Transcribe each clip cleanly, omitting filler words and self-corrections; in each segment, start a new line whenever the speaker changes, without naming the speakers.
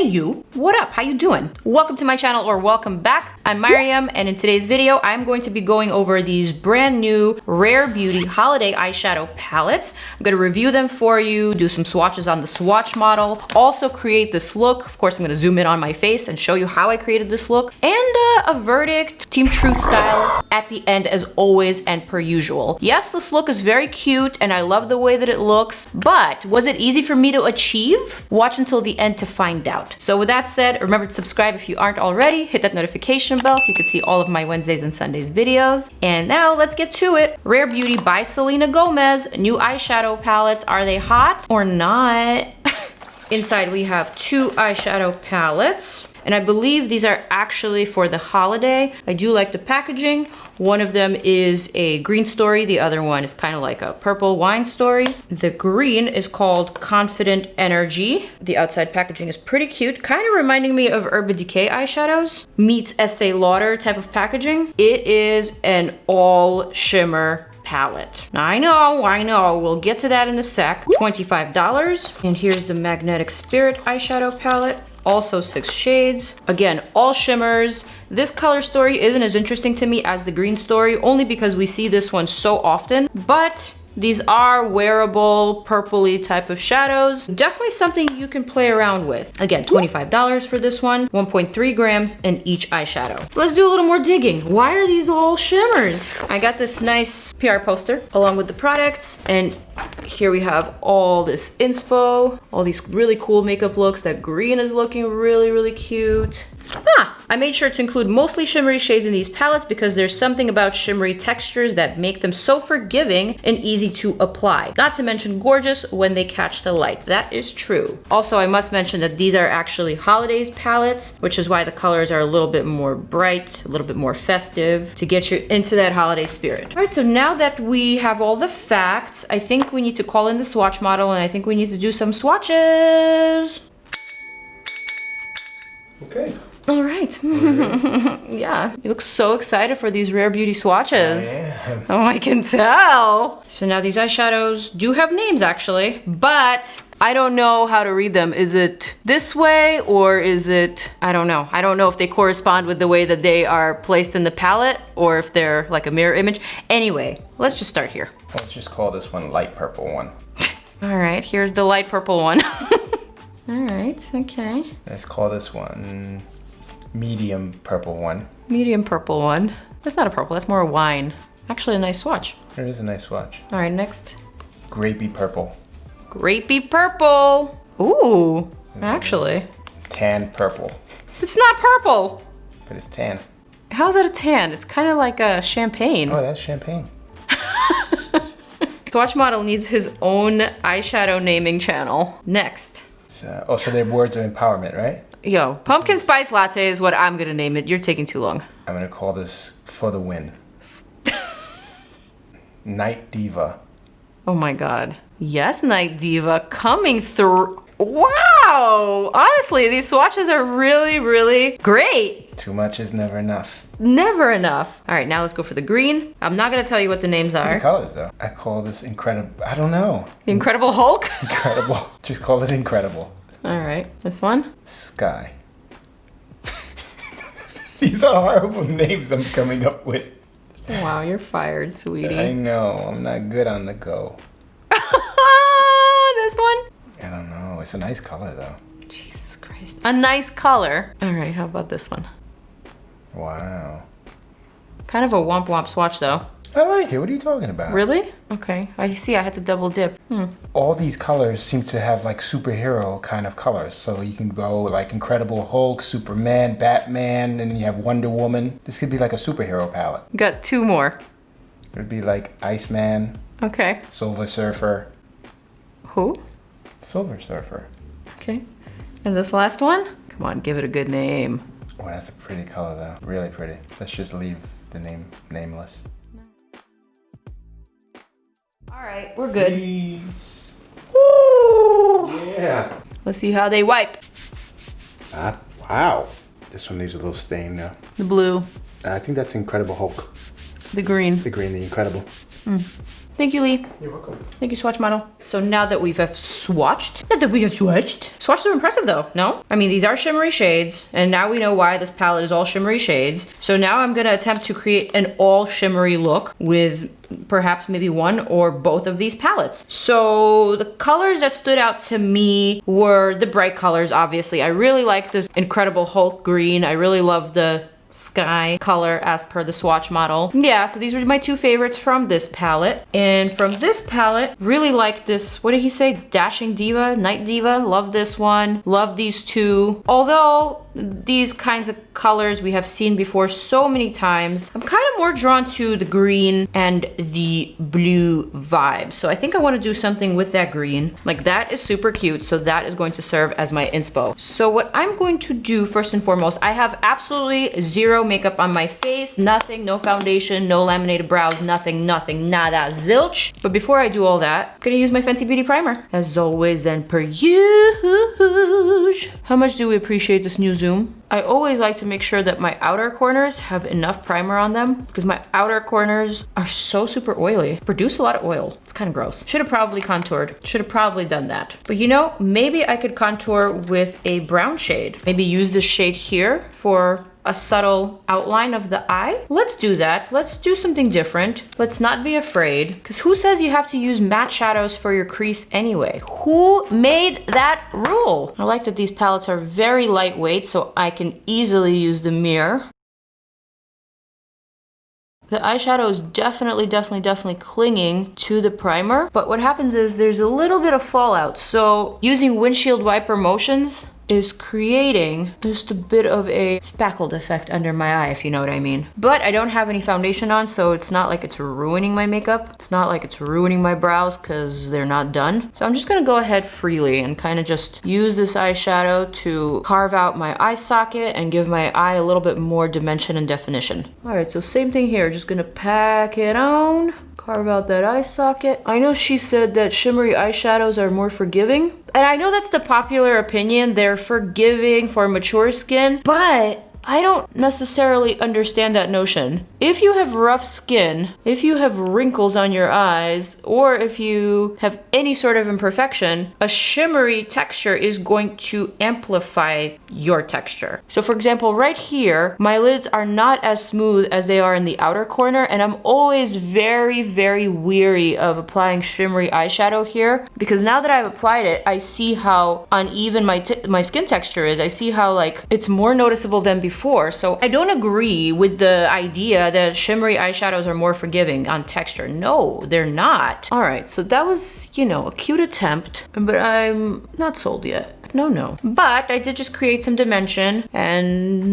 Hey you, what up? How you doing? Welcome to my channel, or welcome back. I'm Maryam, and in today's video, I'm going to be going over these brand new Rare Beauty holiday eyeshadow palettes. I'm gonna review them for you, do some swatches on the swatch model, also create this look. Of course, I'm gonna zoom in on my face and show you how I created this look, and a verdict, Team Truth style, at the end as always and per usual. Yes, this look is very cute, and I love the way that it looks, but was it easy for me to achieve? Watch until the end to find out. So with that said, remember to subscribe if you aren't already, hit that notification bell so you can see all of my Wednesdays and Sundays videos. And now let's get to it. Rare Beauty by Selena Gomez, new eyeshadow palettes. Are they hot or not? Inside we have two eyeshadow palettes, and I believe these are actually for the holiday. I do like the packaging. One of them is a green story, the other one is kind of like a purple wine story. The green is called Confident Energy. The outside packaging is pretty cute, kind of reminding me of Urban Decay eyeshadows meets Estee Lauder type of packaging. It is an all shimmer palette. Now, I know, we'll get to that in a sec. $25. And here's the Magnetic Spirit eyeshadow palette. Also 6 shades. Again, all shimmers. This color story isn't as interesting to me as the green story, only because we see this one so often, but these are wearable, purpley type of shadows. Definitely something you can play around with. Again, $25 for this one, 1.3 grams in each eyeshadow. Let's do a little more digging. Why are these all shimmers? I got this nice PR poster along with the products, and here we have all this inspo, all these really cool makeup looks. That green is looking really, really cute. I made sure to include mostly shimmery shades in these palettes because there's something about shimmery textures that make them so forgiving and easy to apply. Not to mention gorgeous when they catch the light. That is true. Also, I must mention that these are actually holidays palettes, which is why the colors are a little bit more bright, a little bit more festive to get you into that holiday spirit. All right, so now that we have all the facts, I think we need to call in the swatch model, and I think we need to do some swatches.
Okay.
All right. Yeah, you look so excited for these Rare Beauty swatches. Oh, I can tell. So now these eyeshadows do have names actually, but I don't know how to read them. Is it this way or is it, I don't know. I don't know if they correspond with the way that they are placed in the palette or if they're like a mirror image. Anyway, let's just start here.
Let's just call this one light purple one.
All right, here's the light purple one. All right, okay.
Let's call this one medium purple one.
Medium purple one. That's not a purple, that's more a wine. Actually a nice swatch.
It is a nice swatch.
All right, next.
Grapey purple.
Grapey purple. Ooh, actually.
Tan purple.
It's not purple.
But it's tan.
How's that a tan? It's kind of like a champagne.
Oh, that's champagne.
Swatch model needs his own eyeshadow naming channel. Next.
So they're words of empowerment, right?
Yo, pumpkin spice latte is what I'm gonna name it. You're taking too long.
I'm gonna call this For the Win. Night Diva.
Oh my God. Yes, Night Diva coming through. Wow! Honestly, these swatches are really, really great.
Too much is never enough.
Never enough. All right, now let's go for the green. I'm not gonna tell you what the names are.
Pretty colors though. I call this incredible, I don't know.
The Incredible Hulk?
Incredible. Just call it incredible.
All right, this one?
Sky. These are horrible names I'm coming up with.
Wow, you're fired, sweetie.
I know, I'm not good on the go.
This one?
I don't know, it's a nice color though.
Jesus Christ. A nice color. All right, how about this one?
Wow.
Kind of a womp womp swatch though.
I like it, what are you talking about?
Really? Okay, I see, I had to double dip.
All these colors seem to have like superhero kind of colors. So you can go like Incredible Hulk, Superman, Batman, and then you have Wonder Woman. This could be like a superhero palette.
Got 2 more.
It would be like Iceman.
Okay.
Silver Surfer.
Who?
Silver Surfer.
Okay. And this last one? Come on, give it a good name.
Oh, that's a pretty color though. Really pretty. Let's just leave the name nameless.
All right, we're good.
Please.
Woo!
Yeah.
Let's see how they wipe.
Wow. This one needs a little stain now.
The blue.
I think that's Incredible Hulk.
The green.
The green, the Incredible.
Thank you, Lee.
You're welcome.
Thank you, swatch model. So now that we have swatched, swatches are impressive though, no? I mean, these are shimmery shades, and now we know why this palette is all shimmery shades. So now I'm gonna attempt to create an all shimmery look with perhaps maybe one or both of these palettes. So the colors that stood out to me were the bright colors, obviously. I really like this Incredible Hulk green. I really love the sky color as per the swatch model. Yeah, so these were my two favorites from this palette. And from this palette, really like this, what did he say? Dashing Diva, Night Diva. Love this one. Love these two. Although these kinds of colors we have seen before so many times, I'm kind of more drawn to the green and the blue vibe. So I think I want to do something with that green. Like, that is super cute. So that is going to serve as my inspo. So what I'm going to do first and foremost, I have absolutely zero makeup on my face, nothing, no foundation, no laminated brows, nothing, nada, zilch. But before I do all that, I'm gonna use my Fenty Beauty primer. As always and per usual. How much do we appreciate this new zoom? I always like to make sure that my outer corners have enough primer on them because my outer corners are so super oily. Produce a lot of oil. It's kind of gross. Should have probably contoured. Should have probably done that. But you know, maybe I could contour with a brown shade. Maybe use this shade here for a subtle outline of the eye. Let's do that. Let's do something different. Let's not be afraid, because who says you have to use matte shadows for your crease anyway? Who made that rule? I like that these palettes are very lightweight, so I can easily use the mirror. The eyeshadow is definitely clinging to the primer, but what happens is there's a little bit of fallout. So using windshield wiper motions is creating just a bit of a spackled effect under my eye, if you know what I mean. But I don't have any foundation on, so it's not like it's ruining my makeup. It's not like it's ruining my brows because they're not done. So I'm just gonna go ahead freely and kind of just use this eyeshadow to carve out my eye socket and give my eye a little bit more dimension and definition. All right, so same thing here. Just gonna pack it on. Carve out that eye socket. I know she said that shimmery eyeshadows are more forgiving. And I know that's the popular opinion. They're forgiving for mature skin, but I don't necessarily understand that notion. If you have rough skin, if you have wrinkles on your eyes, or if you have any sort of imperfection, a shimmery texture is going to amplify your texture. So for example, right here, my lids are not as smooth as they are in the outer corner, and I'm always very weary of applying shimmery eyeshadow here, because now that I've applied it, I see how uneven my skin texture is. I see how like it's more noticeable than before. So I don't agree with the idea that shimmery eyeshadows are more forgiving on texture. No, they're not. All right, so that was, you know, a cute attempt, but I'm not sold yet. No. But I did just create some dimension, and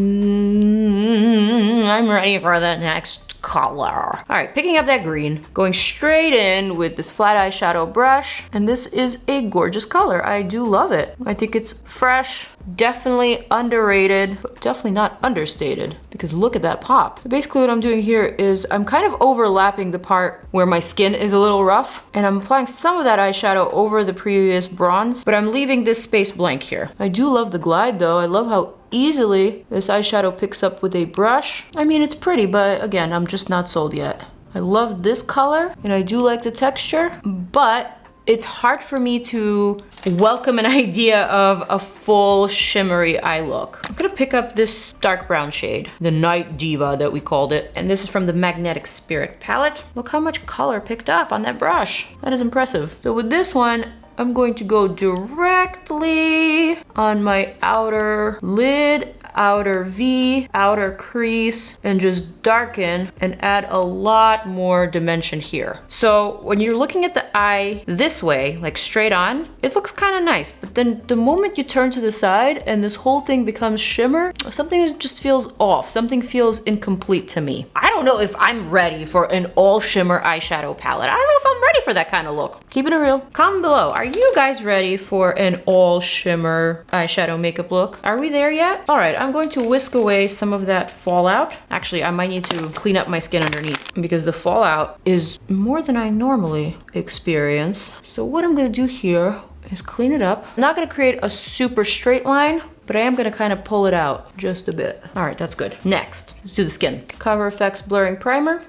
I'm ready for the next color. All right, picking up that green, going straight in with this flat eyeshadow brush, and this is a gorgeous color. I do love it. I think it's fresh, definitely underrated, but definitely not understated, because look at that pop. So basically what I'm doing here is I'm kind of overlapping the part where my skin is a little rough, and I'm applying some of that eyeshadow over the previous bronze, but I'm leaving this space blank here. I do love the glide though. I love how easily this eyeshadow picks up with a brush. I mean, it's pretty, but again, I'm just not sold yet. I love this color, and I do like the texture, but it's hard for me to welcome an idea of a full shimmery eye look. I'm gonna pick up this dark brown shade, the Night Diva that we called it, and this is from the Magnetic Spirit palette. Look how much color picked up on that brush. That is impressive. So with this one, I'm going to go directly on my outer lid, outer V, outer crease, and just darken and add a lot more dimension here. So when you're looking at the eye this way, like straight on, it looks kind of nice, but then the moment you turn to the side and this whole thing becomes shimmer, something just feels off. Something feels incomplete to me. I don't know if I'm ready for an all shimmer eyeshadow palette. I don't know if I'm ready for that kind of look. Keeping it real. Comment below. Are you guys ready for an all shimmer eyeshadow makeup look? Are we there yet? All right, I'm going to whisk away some of that fallout. Actually, I might need to clean up my skin underneath because the fallout is more than I normally experience. So what I'm gonna do here is clean it up. I'm not gonna create a super straight line, but I am gonna kind of pull it out just a bit. All right, that's good. Next, let's do the skin. Cover FX Blurring Primer.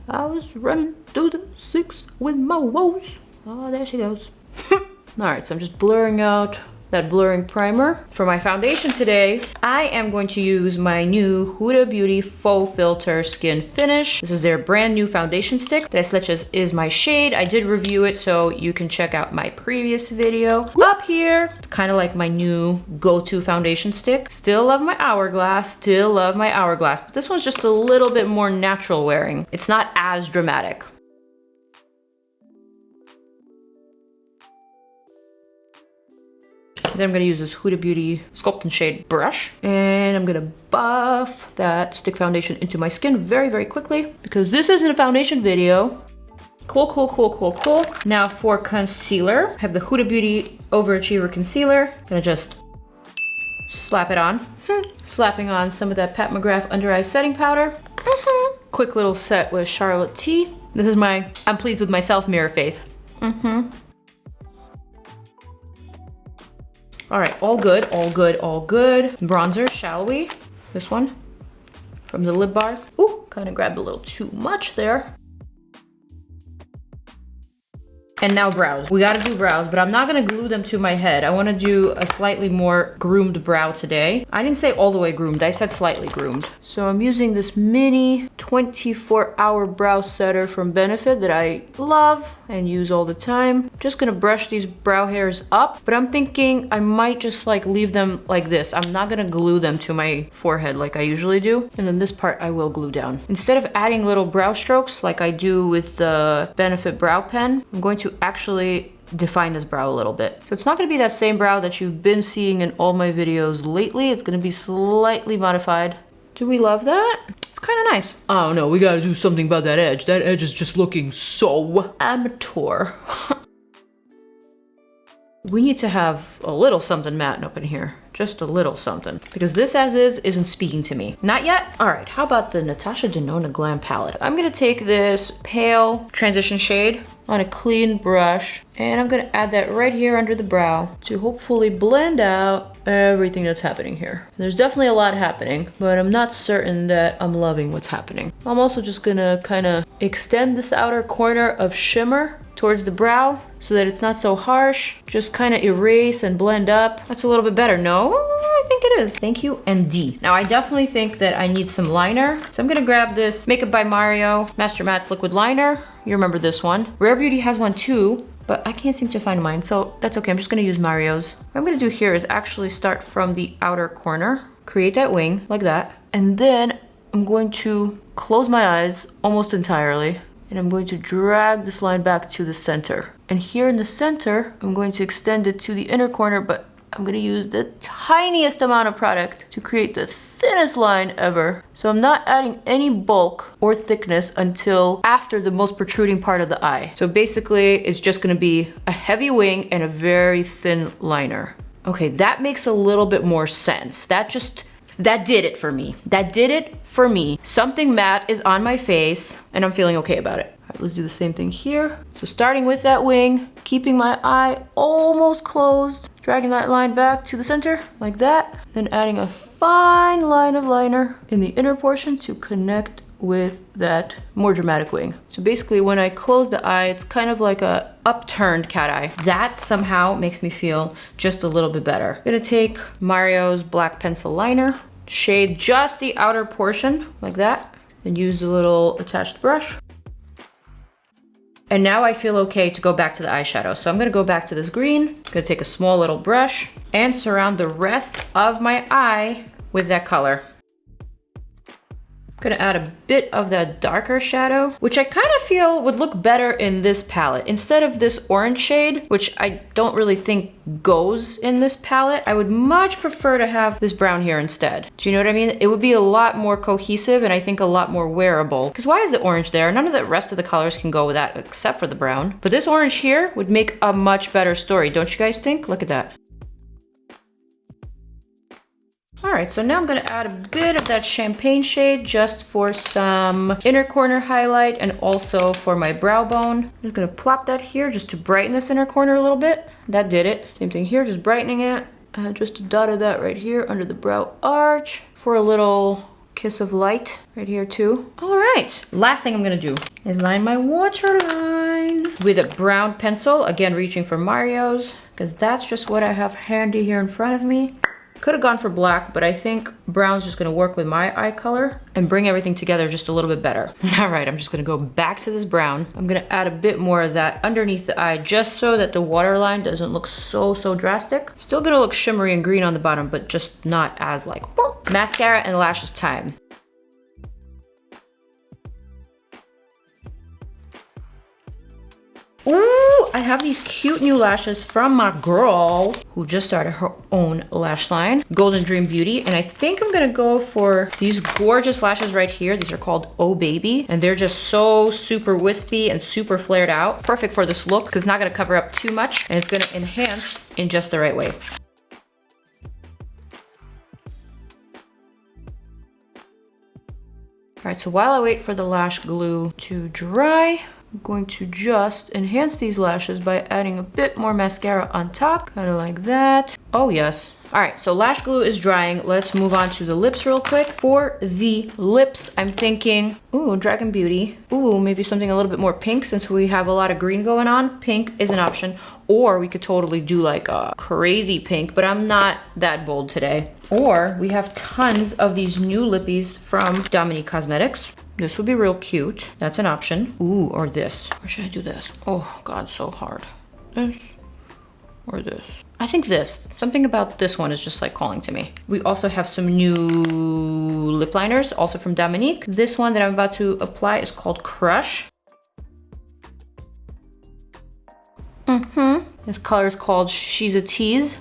I was running through the 6 with my woes. Oh, there she goes. All right, so I'm just blurring out that blurring primer. For my foundation today, I am going to use my new Huda Beauty Faux Filter Skin Finish. This is their brand new foundation stick. Tres Leches is my shade. I did review it, so you can check out my previous video up here. It's kind of like my new go-to foundation stick. Still love my Hourglass, but this one's just a little bit more natural wearing. It's not as dramatic. Then I'm gonna use this Huda Beauty Sculpt and Shade brush, and I'm gonna buff that stick foundation into my skin very, very quickly because this isn't a foundation video. Cool, cool, cool, cool, cool. Now for concealer, I have the Huda Beauty Overachiever Concealer. Gonna just slap it on. Slapping on some of that Pat McGrath Under Eye Setting Powder. Quick little set with Charlotte T. This is my I'm pleased with myself mirror face. All right, all good, all good, all good. Bronzer, shall we? This one from the lip bar. Ooh, kind of grabbed a little too much there. And now brows. We gotta do brows, but I'm not gonna glue them to my head. I wanna do a slightly more groomed brow today. I didn't say all the way groomed, I said slightly groomed. So I'm using this mini 24-hour brow setter from Benefit that I love and use all the time. Just gonna brush these brow hairs up, but I'm thinking I might just like leave them like this. I'm not gonna glue them to my forehead like I usually do. And then this part I will glue down. Instead of adding little brow strokes like I do with the Benefit brow pen, I'm going to actually define this brow a little bit. So it's not gonna be that same brow that you've been seeing in all my videos lately. It's gonna be slightly modified. Do we love that? It's kind of nice. Oh no, we gotta do something about that edge. That edge is just looking so amateur. We need to have a little something matte up in here. Just a little something. Because this as is isn't speaking to me. Not yet? All right, how about the Natasha Denona Glam Palette? I'm gonna take this pale transition shade on a clean brush, and I'm gonna add that right here under the brow to hopefully blend out everything that's happening here. There's definitely a lot happening, but I'm not certain that I'm loving what's happening. I'm also just gonna kind of extend this outer corner of shimmer towards the brow so that it's not so harsh. Just kind of erase and blend up. That's a little bit better, no? I think it is. Thank you, and D. Now I definitely think that I need some liner. So I'm gonna grab this Makeup by Mario Master Matte's liquid liner. You remember this one. Rare Beauty has one too, but I can't seem to find mine, so that's okay. I'm just gonna use Mario's. What I'm gonna do here is actually start from the outer corner, create that wing like that, and then I'm going to close my eyes almost entirely, and I'm going to drag this line back to the center. And here in the center, I'm going to extend it to the inner corner, but I'm gonna use the tiniest amount of product to create the thinnest line ever. So I'm not adding any bulk or thickness until after the most protruding part of the eye. So basically, it's just gonna be a heavy wing and a very thin liner. Okay, that makes a little bit more sense. That did it for me. That did it for me. Something matte is on my face and I'm feeling okay about it. All right, let's do the same thing here. So starting with that wing, keeping my eye almost closed, dragging that line back to the center like that, then adding a fine line of liner in the inner portion to connect with that more dramatic wing. So basically when I close the eye, it's kind of like a upturned cat eye. That somehow makes me feel just a little bit better. I'm gonna take Mario's black pencil liner, shade just the outer portion like that, then use the little attached brush. And now I feel okay to go back to the eyeshadow. So I'm gonna go back to this green, I'm gonna take a small little brush and surround the rest of my eye with that color. I'm gonna add a bit of that darker shadow, which I kind of feel would look better in this palette. Instead of this orange shade, which I don't really think goes in this palette, I would much prefer to have this brown here instead. Do you know what I mean? It would be a lot more cohesive and I think a lot more wearable. Because why is the orange there? None of the rest of the colors can go with that except for the brown. But this orange here would make a much better story, don't you guys think? Look at that. All right, so now I'm gonna add a bit of that champagne shade just for some inner corner highlight and also for my brow bone. I'm just gonna plop that here just to brighten this inner corner a little bit. That did it. Same thing here, just brightening it. Just a dot of that right here under the brow arch for a little kiss of light right here too. All right, last thing I'm gonna do is line my waterline with a brown pencil. Again, reaching for Mario's, because that's just what I have handy here in front of me. Could have gone for black, but I think brown's just gonna work with my eye color and bring everything together just a little bit better. All right, I'm just gonna go back to this brown. I'm gonna add a bit more of that underneath the eye just so that the waterline doesn't look so drastic. Still gonna look shimmery and green on the bottom, but just not as like, whoop. Mascara and lashes time. Ooh, I have these cute new lashes from my girl who just started her own lash line, Golden Dream Beauty. And I think I'm gonna go for these gorgeous lashes right here. These are called Oh Baby, and they're just so super wispy and super flared out. Perfect for this look because it's not gonna cover up too much and it's gonna enhance in just the right way. All right, so while I wait for the lash glue to dry, I'm going to just enhance these lashes by adding a bit more mascara on top, kind of like that. Oh yes. All right, so lash glue is drying. Let's move on to the lips real quick. For the lips, I'm thinking, ooh, Dragon Beauty. Ooh, maybe something a little bit more pink since we have a lot of green going on. Pink is an option. Or we could totally do like a crazy pink, but I'm not that bold today. Or we have tons of these new lippies from Dominique Cosmetics. This would be real cute. That's an option. Ooh, or this. Or should I do this? Oh God, so hard. This or this. I think this. Something about this one is just like calling to me. We also have some new lip liners, also from Dominique. This one that I'm about to apply is called Crush. This color is called She's a Tease.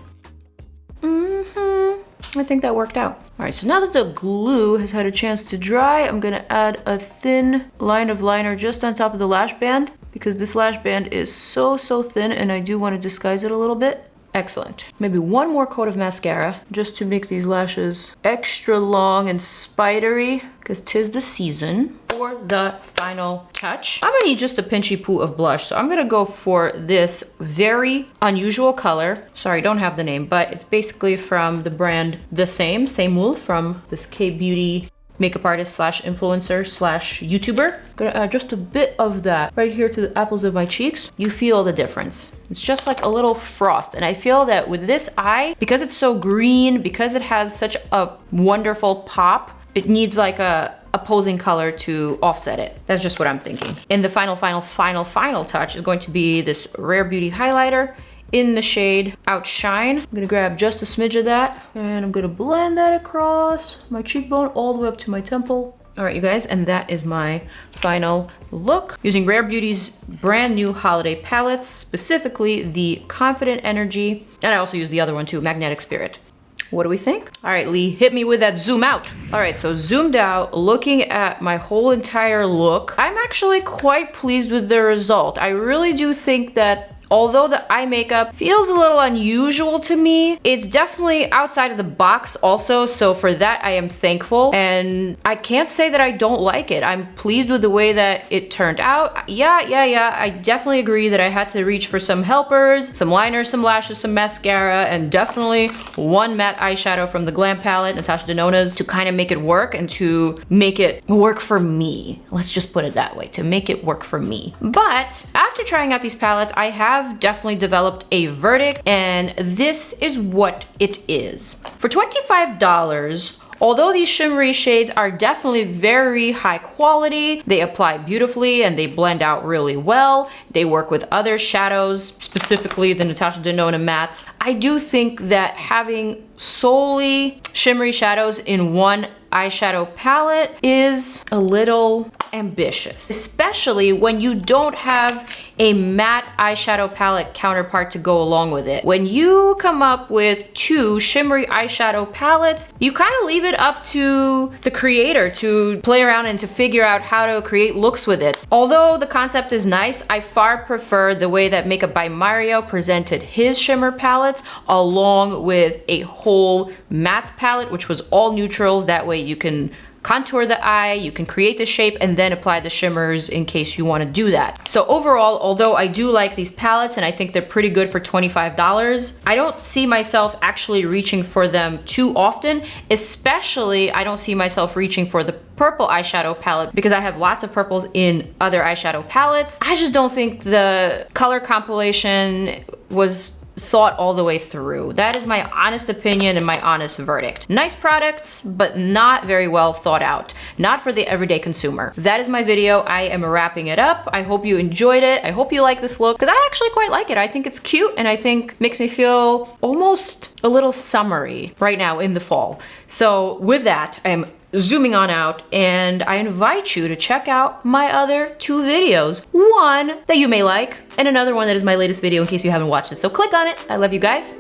I think that worked out. All right, so now that the glue has had a chance to dry, I'm gonna add a thin line of liner just on top of the lash band because this lash band is so thin and I do want to disguise it a little bit. Excellent. Maybe one more coat of mascara just to make these lashes extra long and spidery because 'tis the season. For the final touch, I'm gonna need just a pinchy poo of blush. So I'm gonna go for this very unusual color. Sorry, don't have the name, but it's basically from the brand The Same Wool from this K-beauty makeup artist slash influencer slash YouTuber. Gonna add just a bit of that right here to the apples of my cheeks. You feel the difference. It's just like a little frost. And I feel that with this eye, because it's so green, because it has such a wonderful pop, it needs like a opposing color to offset it. That's just what I'm thinking. And the final touch is going to be this Rare Beauty highlighter in the shade Outshine. I'm gonna grab just a smidge of that and I'm gonna blend that across my cheekbone all the way up to my temple. All right, you guys, and that is my final look. Using Rare Beauty's brand new holiday palettes, specifically the Confident Energy, and I also use the other one too, Magnetic Spirit. What do we think? All right, Lee, hit me with that zoom out. All right, so zoomed out, looking at my whole entire look, I'm actually quite pleased with the result. I really do think that although the eye makeup feels a little unusual to me, it's definitely outside of the box also. So for that, I am thankful. And I can't say that I don't like it. I'm pleased with the way that it turned out. Yeah. I definitely agree that I had to reach for some helpers, some liners, some lashes, some mascara, and definitely one matte eyeshadow from the Glam palette, Natasha Denona's, to kind of make it work and to make it work for me. Let's just put it that way, to make it work for me. But after trying out these palettes, I have definitely developed a verdict, and this is what it is. For $25, although these shimmery shades are definitely very high quality, they apply beautifully and they blend out really well. They work with other shadows, specifically the Natasha Denona mattes. I do think that having solely shimmery shadows in one eyeshadow palette is a little ambitious, especially when you don't have a matte eyeshadow palette counterpart to go along with it. When you come up with two shimmery eyeshadow palettes, you kind of leave it up to the creator to play around and to figure out how to create looks with it. Although the concept is nice, I far prefer the way that Makeup by Mario presented his shimmer palettes along with a whole matte palette, which was all neutrals. That way you can contour the eye, you can create the shape, and then apply the shimmers in case you want to do that. So overall, although I do like these palettes and I think they're pretty good for $25, I don't see myself actually reaching for them too often, especially I don't see myself reaching for the purple eyeshadow palette because I have lots of purples in other eyeshadow palettes. I just don't think the color compilation was thought all the way through. That is my honest opinion and my honest verdict. Nice products, but not very well thought out. Not for the everyday consumer. That is my video. I am wrapping it up. I hope you enjoyed it. I hope you like this look because I actually quite like it. I think it's cute and I think makes me feel almost a little summery right now in the fall. So with that, I'm zooming on out and I invite you to check out my other 2 videos. One that you may like and another one that is my latest video in case you haven't watched it. So click on it. I love you guys.